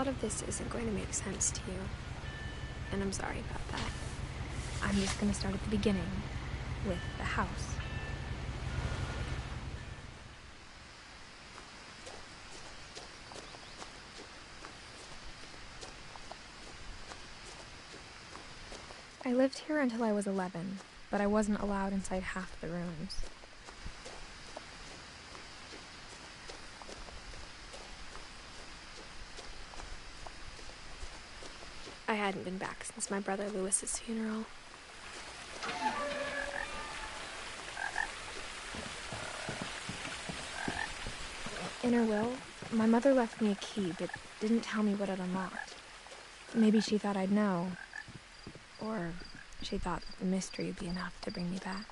lot of this isn't going to make sense to you, and I'm sorry about that. I'm just going to start at the beginning, with the house. I lived here until I was 11, but I wasn't allowed inside half the rooms. I hadn't been back since my brother Lewis's funeral. In her will, my mother left me a key, but didn't tell me what it unlocked. Maybe she thought I'd know. Or she thought that the mystery would be enough to bring me back.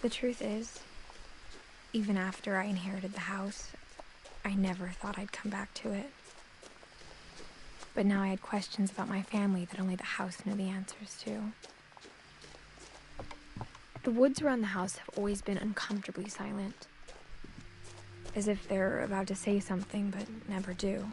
The truth is, even after I inherited the house, I never thought I'd come back to it. But now I had questions about my family that only the house knew the answers to. The woods around the house have always been uncomfortably silent, as if they're about to say something but never do.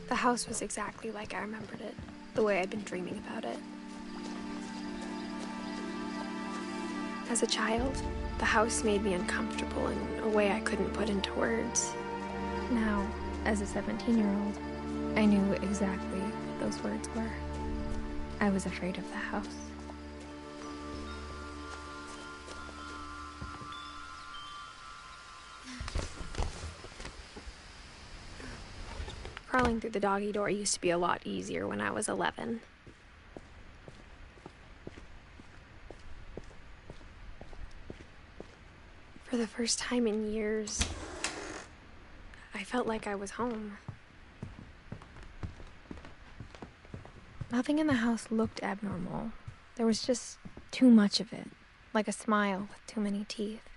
The house was exactly like I remembered it, the way I'd been dreaming about it. As a child, the house made me uncomfortable in a way I couldn't put into words. Now, as a 17-year-old, I knew exactly what those words were. I was afraid of the house. Crawling through the doggy door used to be a lot easier when I was 11. For the first time in years, I felt like I was home. Nothing in the house looked abnormal. There was just too much of it, like a smile with too many teeth.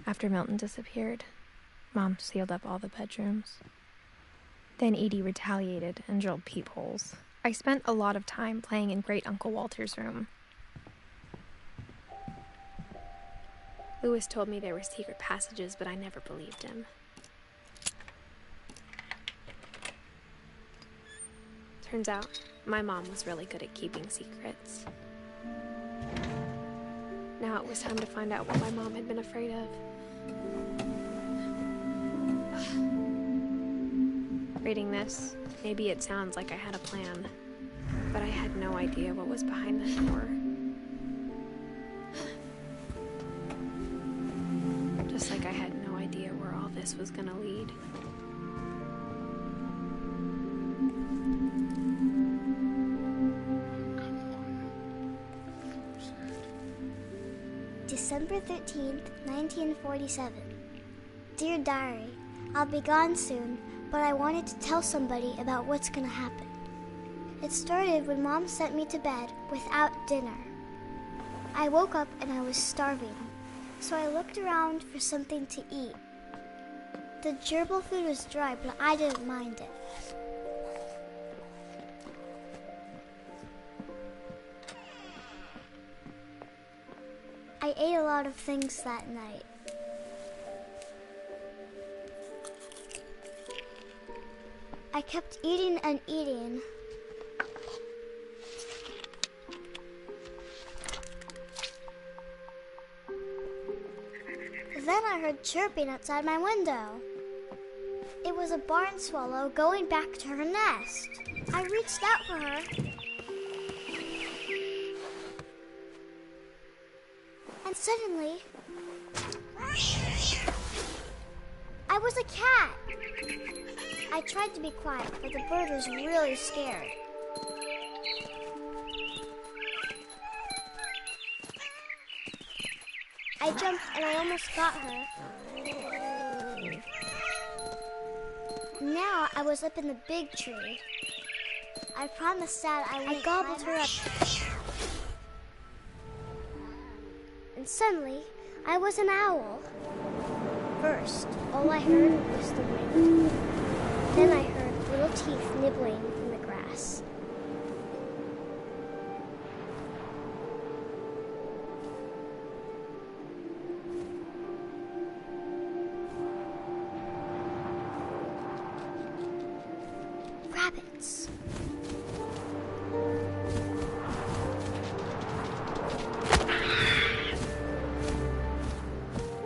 After Milton disappeared, Mom sealed up all the bedrooms. Then Edie retaliated and drilled peepholes. I spent a lot of time playing in Great Uncle Walter's room. Lewis told me there were secret passages, but I never believed him. Turns out, my mom was really good at keeping secrets. Now it was time to find out what my mom had been afraid of. Reading this, maybe it sounds like I had a plan, but I had no idea what was behind the door. Just like I had no idea where all this was gonna lead. December 13th, 1947. Dear Diary, I'll be gone soon, but I wanted to tell somebody about what's gonna happen. It started when Mom sent me to bed without dinner. I woke up and I was starving, so I looked around for something to eat. The gerbil food was dry, but I didn't mind it. I ate a lot of things that night. I kept eating and eating. Then I heard chirping outside my window. It was a barn swallow going back to her nest. I reached out for her. And suddenly, I was a cat. I tried to be quiet, but the bird was really scared. I jumped and I almost got her. And now I was up in the big tree. I promised Dad I wouldn't gobbled her up. And suddenly, I was an owl. First, all I heard was the wind. Then I heard little teeth nibbling in the grass. Rabbits.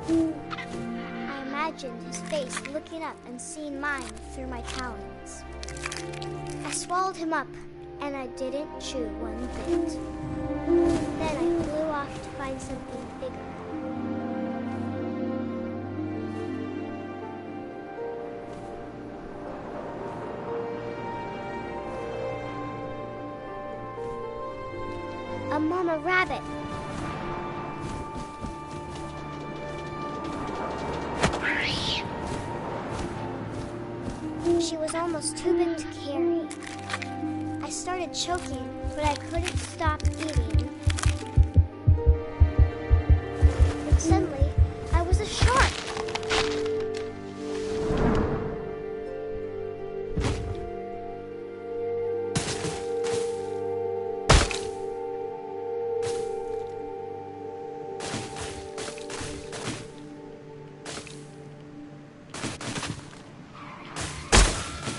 I imagined his face looking up and seeing mine through my talons. I swallowed him up, and I didn't chew one bit. Then I flew off to find something bigger. A mama rabbit. She was almost too big to carry. I started choking, but I couldn't stop eating. And suddenly, I was a shark.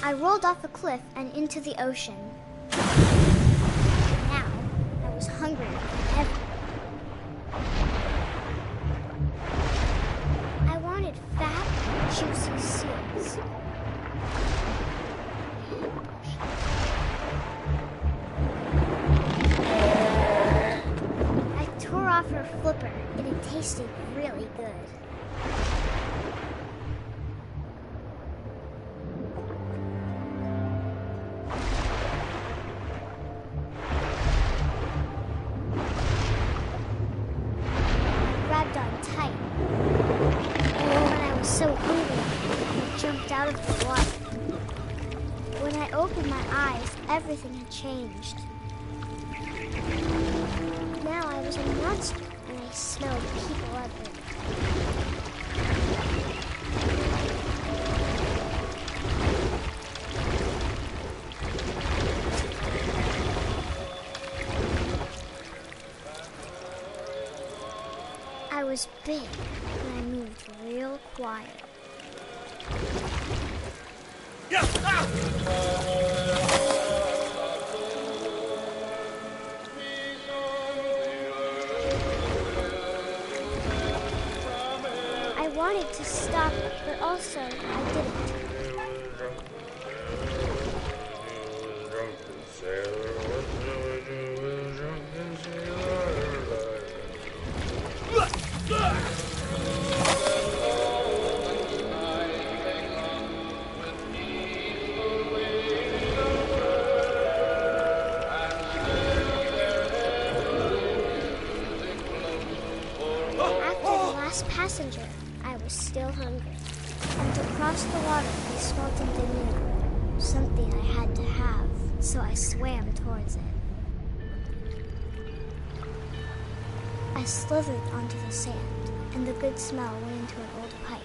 I rolled off a cliff and into the ocean. Now, I was hungry than ever. I wanted fat, juicy seals. I tore off her flipper, and it tasted really good. So hungry, I jumped out of the water. When I opened my eyes, everything had changed. Now I was a monster, and I smelled people everywhere. I was big, and I moved real quiet. I wanted to stop, but also I didn't. Passenger, I was still hungry. And across the water, I smelled something new. Something I had to have, so I swam towards it. I slithered onto the sand, and the good smell went into an old pipe.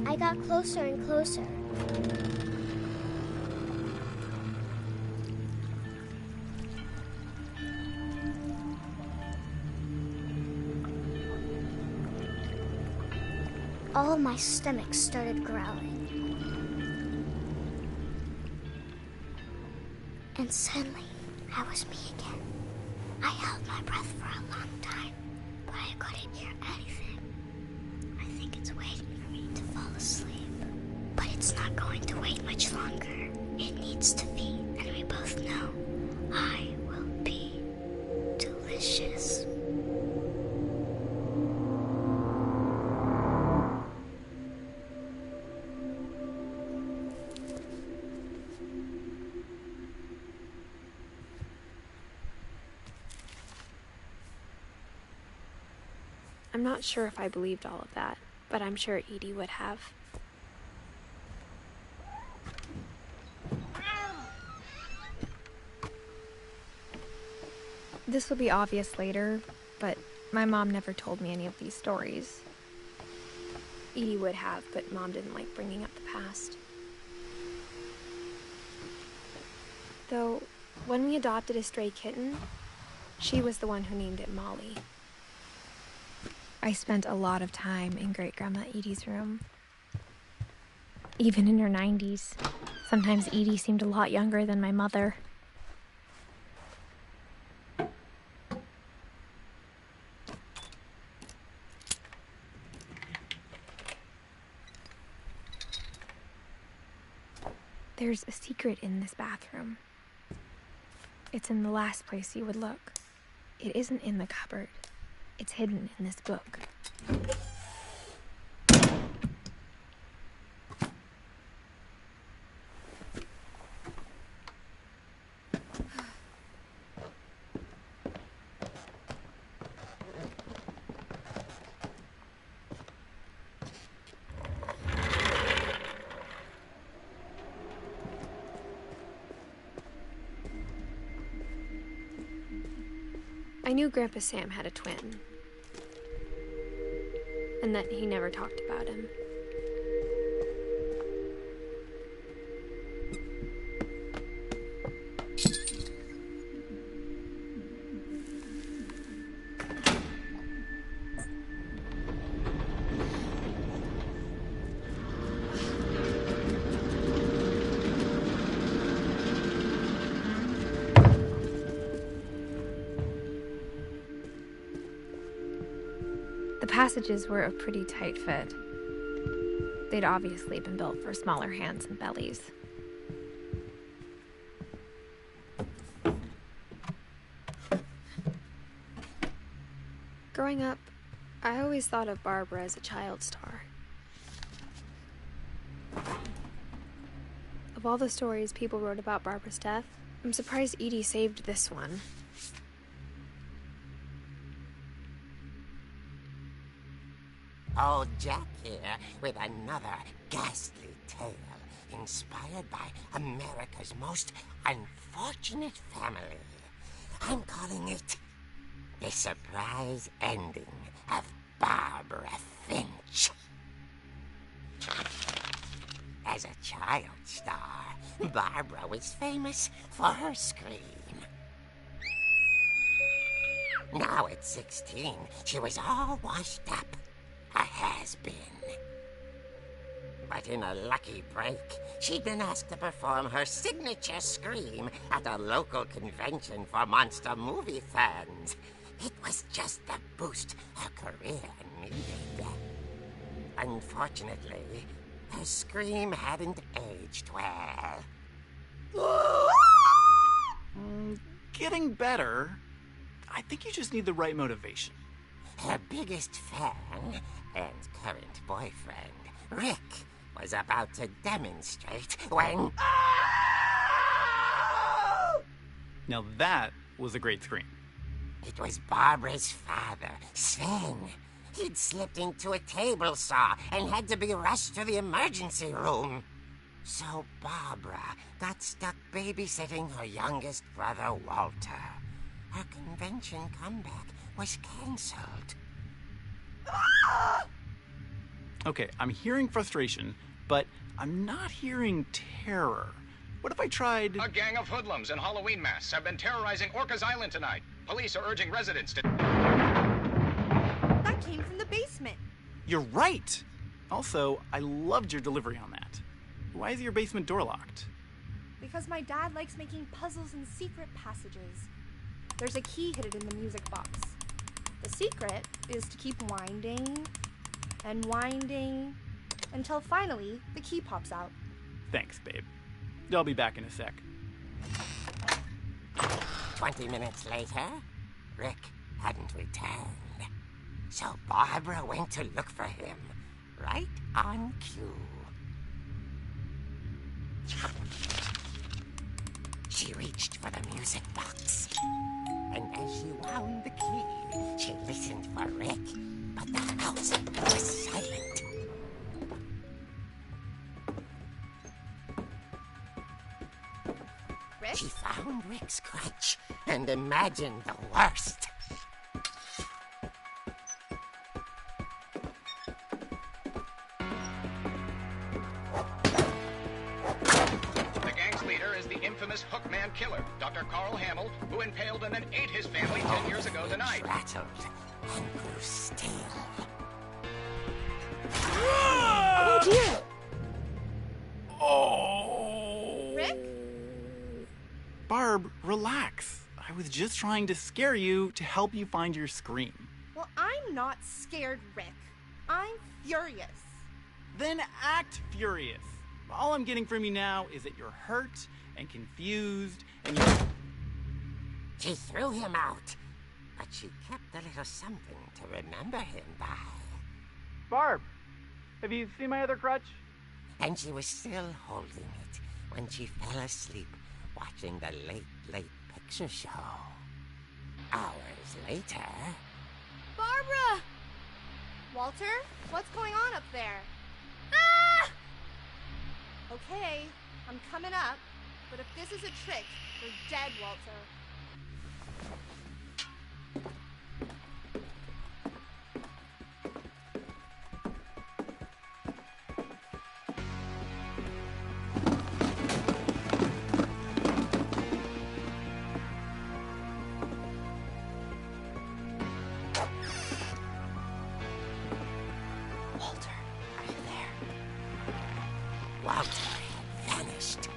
I got closer and closer. All of my stomach started growling. And suddenly, I was me again. I held my breath for a long time, but I couldn't hear anything. I think it's waiting for me to fall asleep. But it's not going to wait much longer. It needs to feed, and we both know I will be delicious. I'm not sure if I believed all of that, but I'm sure Edie would have. This will be obvious later, but my mom never told me any of these stories. Edie would have, but Mom didn't like bringing up the past. Though, when we adopted a stray kitten, she was the one who named it Molly. I spent a lot of time in Great-Grandma Edie's room. Even in her 90s, sometimes Edie seemed a lot younger than my mother. There's a secret in this bathroom. It's in the last place you would look. It isn't in the cupboard. It's hidden in this book. I knew Grandpa Sam had a twin, and that he never talked about him. The passages were a pretty tight fit. They'd obviously been built for smaller hands and bellies. Growing up, I always thought of Barbara as a child star. Of all the stories people wrote about Barbara's death, I'm surprised Edie saved this one. Old Jack here with another ghastly tale inspired by America's most unfortunate family. I'm calling it The Surprise Ending of Barbara Finch. As a child star, Barbara was famous for her scream. Now at 16, she was all washed up. A has-been. But in a lucky break, she'd been asked to perform her signature scream at a local convention for monster movie fans. It was just the boost her career needed. Unfortunately, her scream hadn't aged well. Getting better. I think you just need the right motivation. Her biggest fan and current boyfriend, Rick, was about to demonstrate when... Now that was a great scream. It was Barbara's father, Sven. He'd slipped into a table saw and had to be rushed to the emergency room. So Barbara got stuck babysitting her youngest brother, Walter. Her convention comeback was cancelled. Okay, I'm hearing frustration, but I'm not hearing terror. What if I tried... A gang of hoodlums in Halloween masks have been terrorizing Orcas Island tonight. Police are urging residents to... That came from the basement. You're right! Also, I loved your delivery on that. Why is your basement door locked? Because my dad likes making puzzles and secret passages. There's a key hidden in the music box. The secret is to keep winding and winding until finally the key pops out. Thanks, babe. I'll be back in a sec. 20 minutes later, Rick hadn't returned. So Barbara went to look for him, right on cue. She reached for the music box, and as she wound the key, she listened for Rick But the house was silent. Rick? She found Rick's crutch and imagined the worst. The gang's leader is the infamous Hookman killer, Dr. Carl Hamill, who impaled and then ate his family 10 years ago tonight. Rattled and grew still. Oh dear! Oh! Rick? Barb, relax. I was just trying to scare you to help you find your scream. Well, I'm not scared, Rick. I'm furious. Then act furious. All I'm getting from you now is that you're hurt and confused and you... She threw him out, but she kept a little something to remember him by. Barb, have you seen my other crutch? And she was still holding it when she fell asleep watching the late picture show. Hours later... Barbara! Walter, what's going on up there? Ah! Okay, I'm coming up, but if this is a trick, you're dead, Walter. Walter had vanished,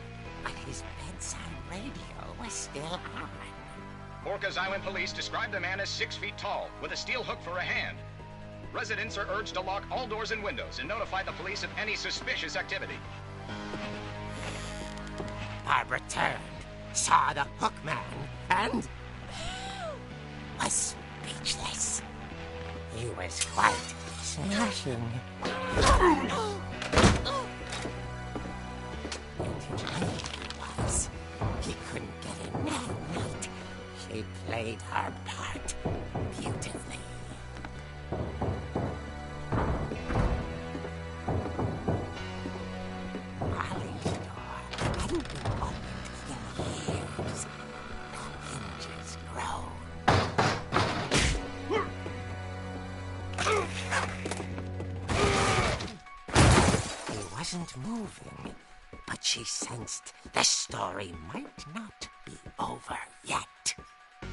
but his bedside radio was still on. Orcas Island police describe the man as 6 feet tall, with a steel hook for a hand. Residents are urged to lock all doors and windows and notify the police of any suspicious activity. Barbara turned, saw the hook man, and was speechless. He was quite smashing. And he was. He couldn't get enough of it. She played her part beautifully. Molly's door hadn't been opened in years. The hinges groaned. He wasn't moving, but she sensed the story might not be over yet. The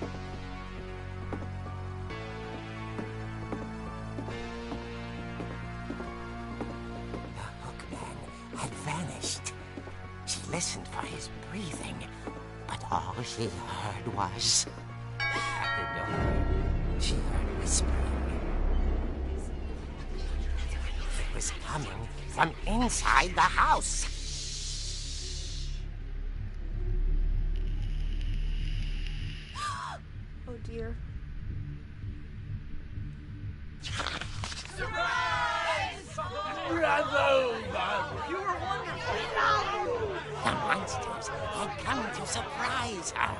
hookman had vanished. She listened for his breathing, but all she heard was... At the door, she heard whispering. It was coming from inside the house. Oh dear. The monsters had come to surprise her.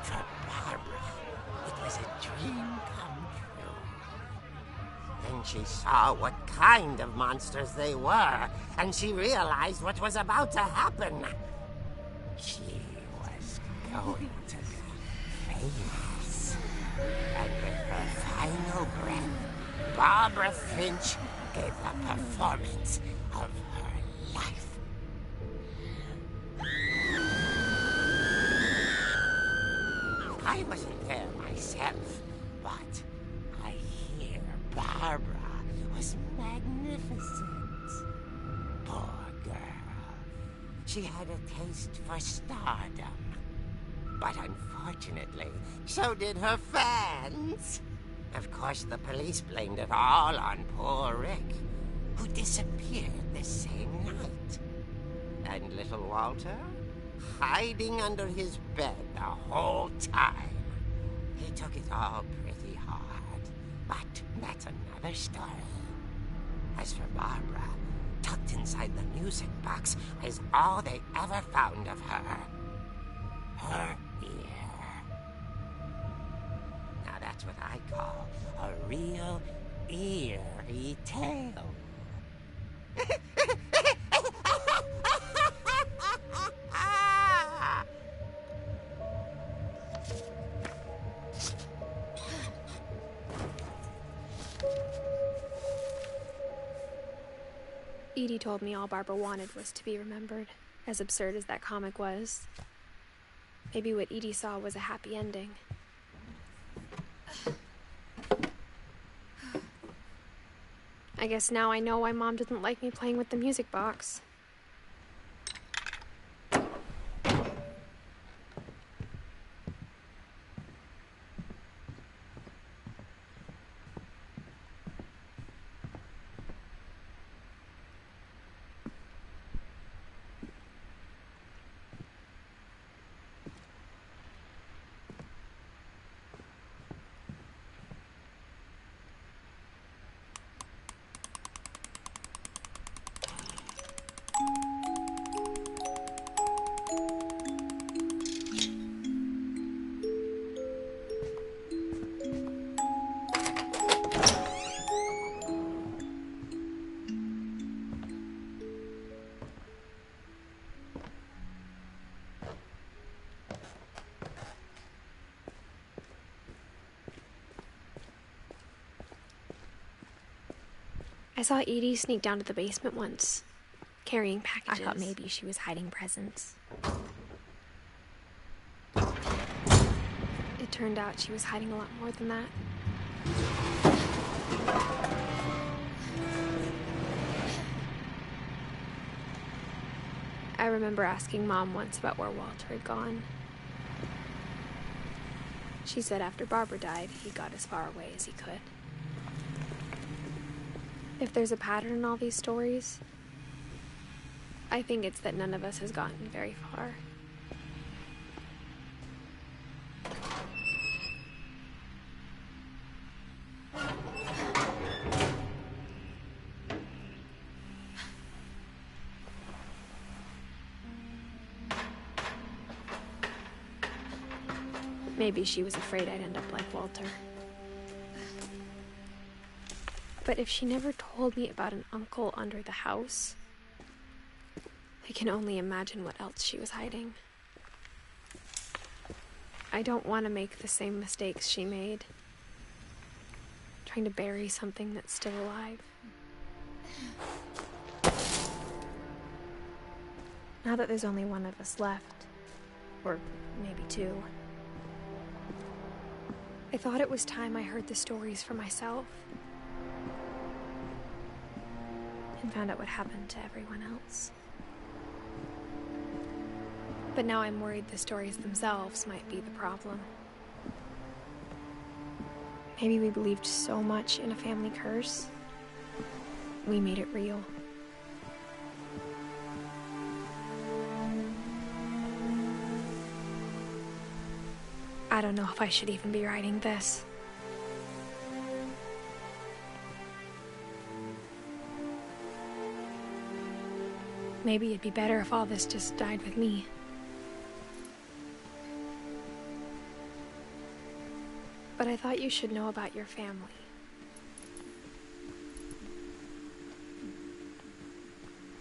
For Barbara, it was a dream come true. Then she saw what kind of monsters they were, and she realized what was about to happen. She was going to be famous. And with her final breath, Barbara Finch gave the performance of her life. I wasn't there myself, but I hear Barbara was magnificent. Poor girl. She had a taste for stardom. But unfortunately, so did her fans. Of course, the police blamed it all on poor Rick, who disappeared the same night. And little Walter? Hiding under his bed the whole time. He took it all pretty hard, but that's another story. As for Barbara, tucked inside the music box is all they ever found of her. Her ear. Now that's what I call a real eerie tale. Edie told me all Barbara wanted was to be remembered, as absurd as that comic was. Maybe what Edie saw was a happy ending. I guess now I know why Mom didn't like me playing with the music box. I saw Edie sneak down to the basement once, carrying packages. I thought maybe she was hiding presents. It turned out she was hiding a lot more than that. I remember asking Mom once about where Walter had gone. She said after Barbara died, he got as far away as he could. If there's a pattern in all these stories, I think it's that none of us has gotten very far. Maybe she was afraid I'd end up like Walter. But if she never told me about an uncle under the house, I can only imagine what else she was hiding. I don't want to make the same mistakes she made, trying to bury something that's still alive. Now that there's only one of us left, or maybe two, I thought it was time I heard the stories for myself. And found out what happened to everyone else. But now I'm worried the stories themselves might be the problem. Maybe we believed so much in a family curse, we made it real. I don't know if I should even be writing this. Maybe it'd be better if all this just died with me. But I thought you should know about your family.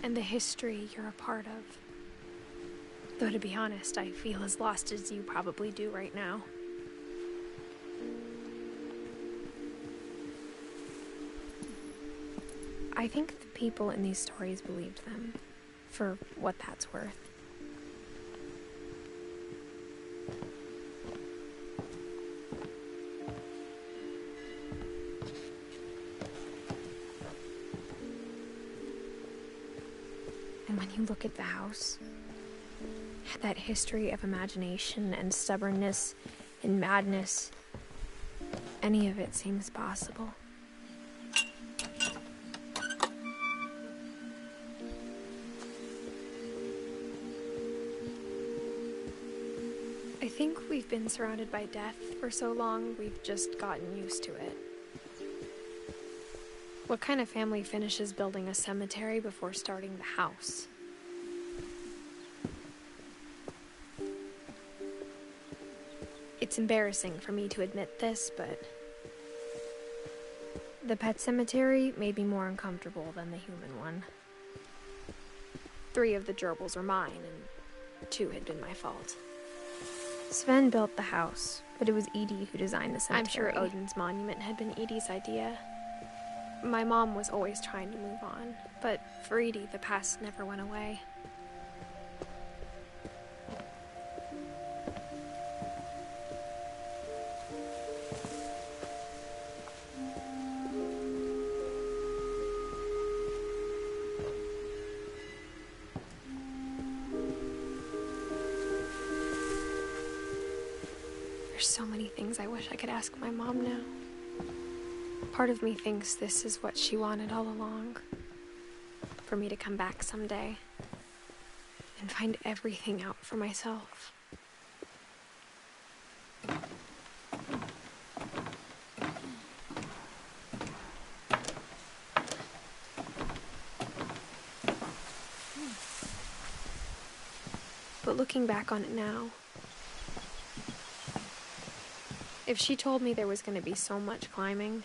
And the history you're a part of. Though to be honest, I feel as lost as you probably do right now. I think the people in these stories believed them. For what that's worth. And when you look at the house, that history of imagination and stubbornness and madness, any of it seems possible. I think we've been surrounded by death for so long, we've just gotten used to it. What kind of family finishes building a cemetery before starting the house? It's embarrassing for me to admit this, but The pet cemetery made me more uncomfortable than the human one. 3 of the gerbils were mine, and 2 had been my fault. Sven built the house, but it was Edie who designed the cemetery. I'm sure Odin's monument had been Edie's idea. My mom was always trying to move on, but for Edie, the past never went away. There's so many things I wish I could ask my mom now. Part of me thinks this is what she wanted all along. For me to come back someday and find everything out for myself. But looking back on it now, if she told me there was going to be so much climbing,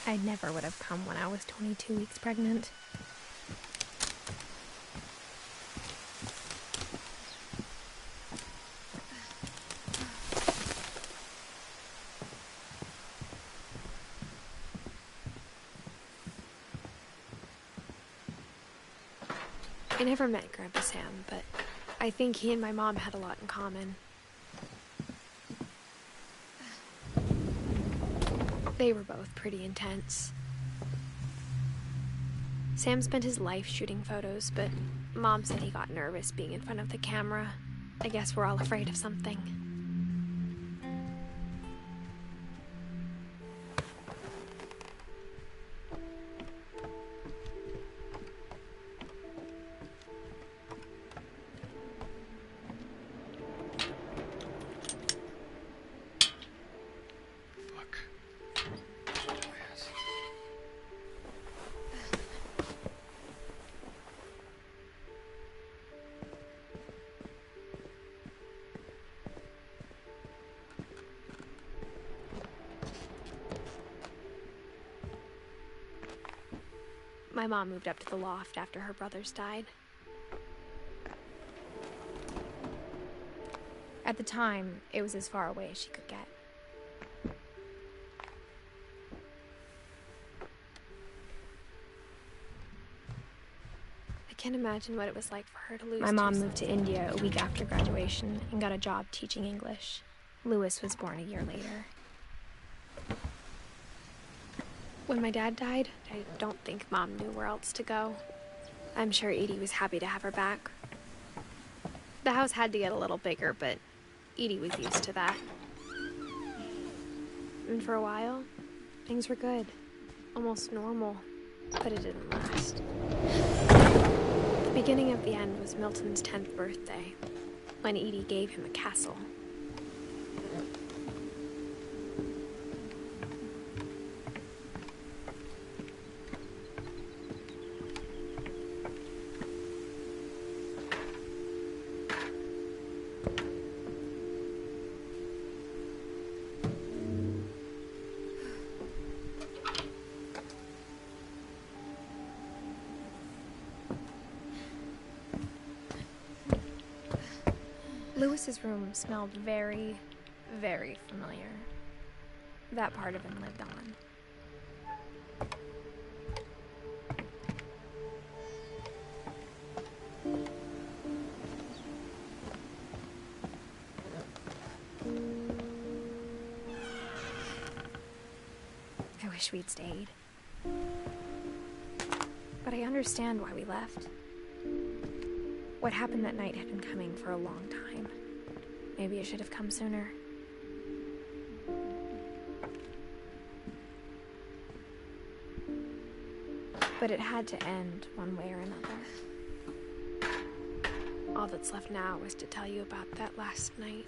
I never would have come when I was 22 weeks pregnant. I never met Grandpa Sam, but I think he and my mom had a lot in common. They were both pretty intense. Sam spent his life shooting photos, but Mom said he got nervous being in front of the camera. I guess we're all afraid of something. My mom moved up to the loft after her brothers died. At the time, it was as far away as she could get. I can't imagine what it was like for her to lose. My mom moved to India a week after graduation and got a job teaching English. Louis was born a year later. When my dad died, I don't think Mom knew where else to go. I'm sure Edie was happy to have her back. The house had to get a little bigger, but Edie was used to that. And for a while, things were good. Almost normal, but it didn't last. The beginning of the end was Milton's 10th birthday, when Edie gave him a castle. Louis's room smelled very, very familiar. That part of him lived on. I wish we'd stayed. But I understand why we left. What happened that night had been coming for a long time. Maybe it should have come sooner. But it had to end one way or another. All that's left now is to tell you about that last night.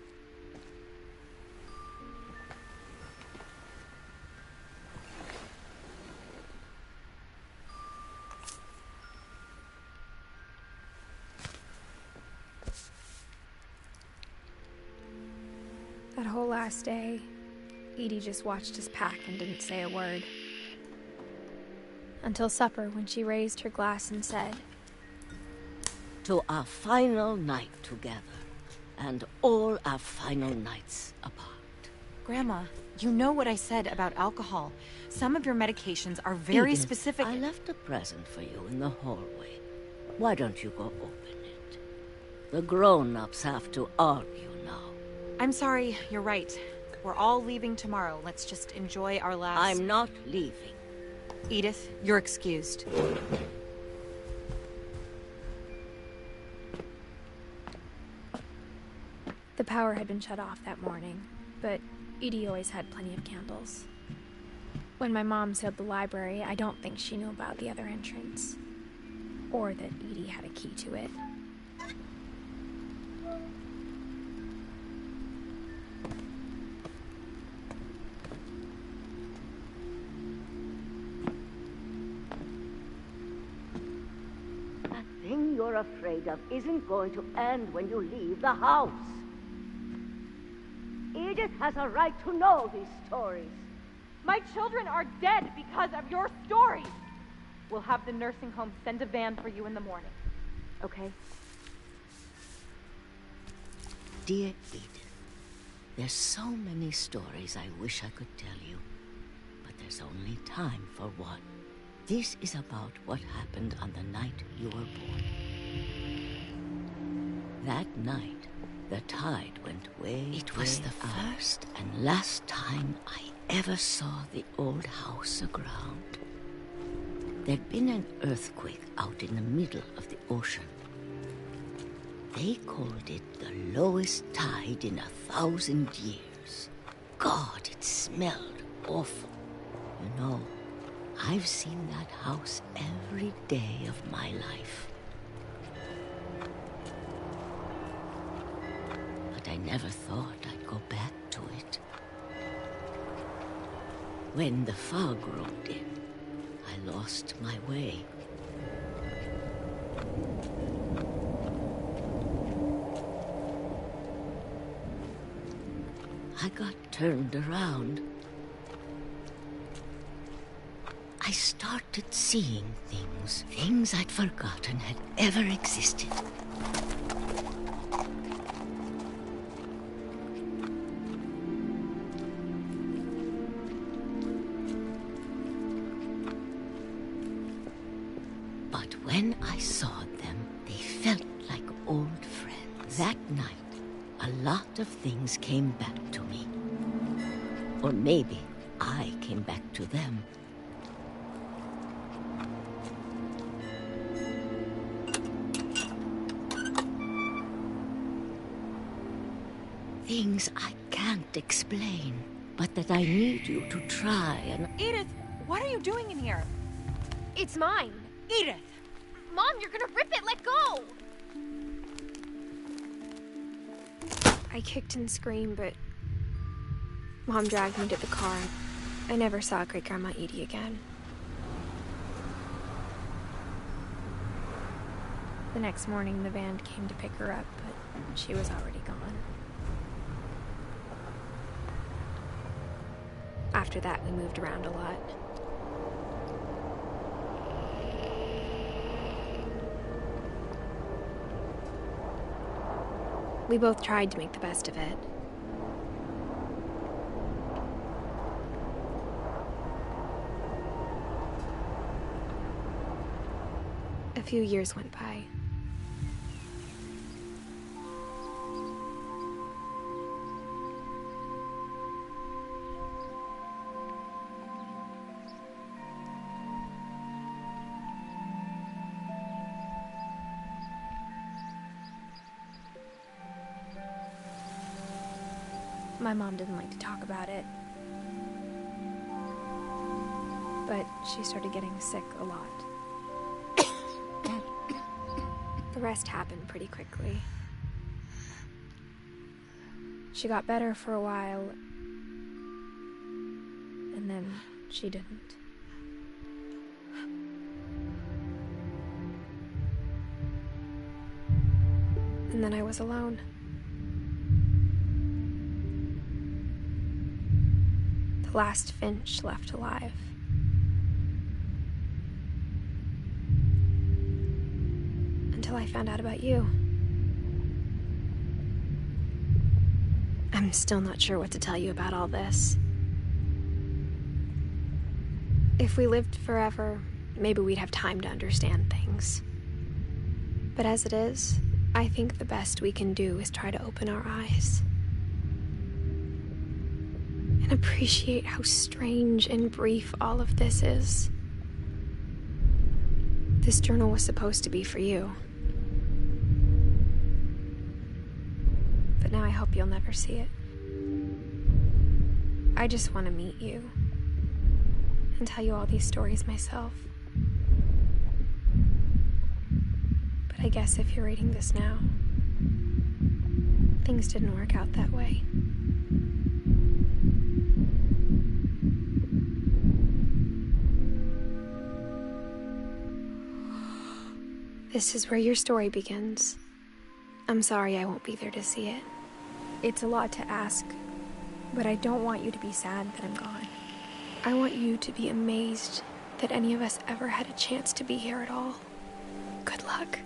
That whole last day, Edie just watched us pack and didn't say a word. until supper when she raised her glass and said, "To our final night together, and all our final nights apart." Grandma, you know what I said about alcohol. Some of your medications are very Edith, specific. I left a present for you in the hallway. Why don't you go open it? The grown-ups have to argue now. I'm sorry, you're right. We're all leaving tomorrow. Let's just enjoy our last... I'm not leaving. Edith, you're excused. The power had been shut off that morning, but Edie always had plenty of candles. When my mom sealed the library, I don't think she knew about the other entrance, or that Edie had a key to it. That thing you're afraid of isn't going to end when you leave the house. Edith has a right to know these stories. My children are dead because of your stories. We'll have the nursing home send a van for you in the morning. Okay? Dear Edith, there's so many stories I wish I could tell you, but there's only time for one. This is about what happened on the night you were born. That night, the tide went way, It was the first and last time I ever saw the old house aground. There'd been an earthquake out in the middle of the ocean. They called it the lowest tide in 1,000 years. God, it smelled awful. You know, I've seen that house every day of my life. But I never thought I'd go back to it. When the fog rolled in, I lost my way. I got turned around. I started seeing things I'd forgotten had ever existed. But when I saw them, they felt like old friends. That night, a lot of things came back to me. Or maybe I came back to them. Things I can't explain, but that I need you to try and... Edith, what are you doing in here? It's mine! Edith! Mom, you're gonna rip it! Let go! I kicked and screamed, but Mom dragged me to the car. I never saw Great-Grandma Edie again. The next morning, the van came to pick her up, but she was already gone. After that, we moved around a lot. We both tried to make the best of it. A few years went by. My mom didn't like to talk about it, but she started getting sick a lot. The rest happened pretty quickly. She got better for a while, and then she didn't. And then I was alone. The last Finch left alive. until I found out about you. I'm still not sure what to tell you about all this. If we lived forever, maybe we'd have time to understand things. But as it is, I think the best we can do is try to open our eyes. And appreciate how strange and brief all of this is. This journal was supposed to be for you. But now I hope you'll never see it. I just want to meet you and tell you all these stories myself. But I guess if you're reading this now, things didn't work out that way. This is where your story begins. I'm sorry I won't be there to see it. It's a lot to ask, but I don't want you to be sad that I'm gone. I want you to be amazed that any of us ever had a chance to be here at all. Good luck.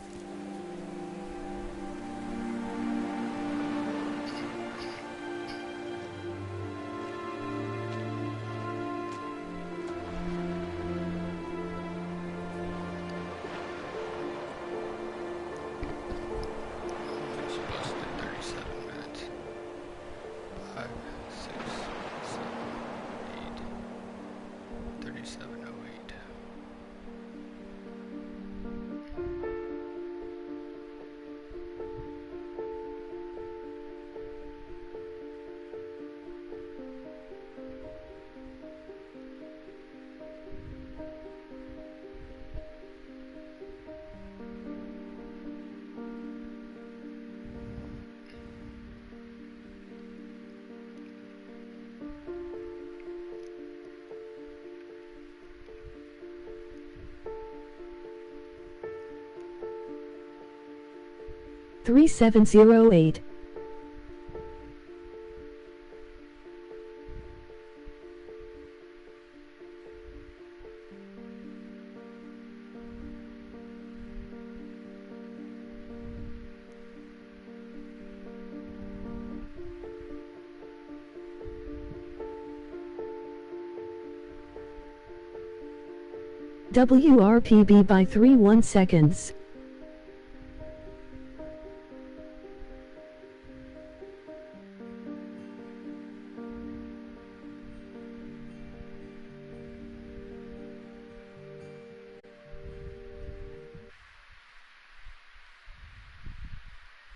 $3708. WRPB by 31 seconds.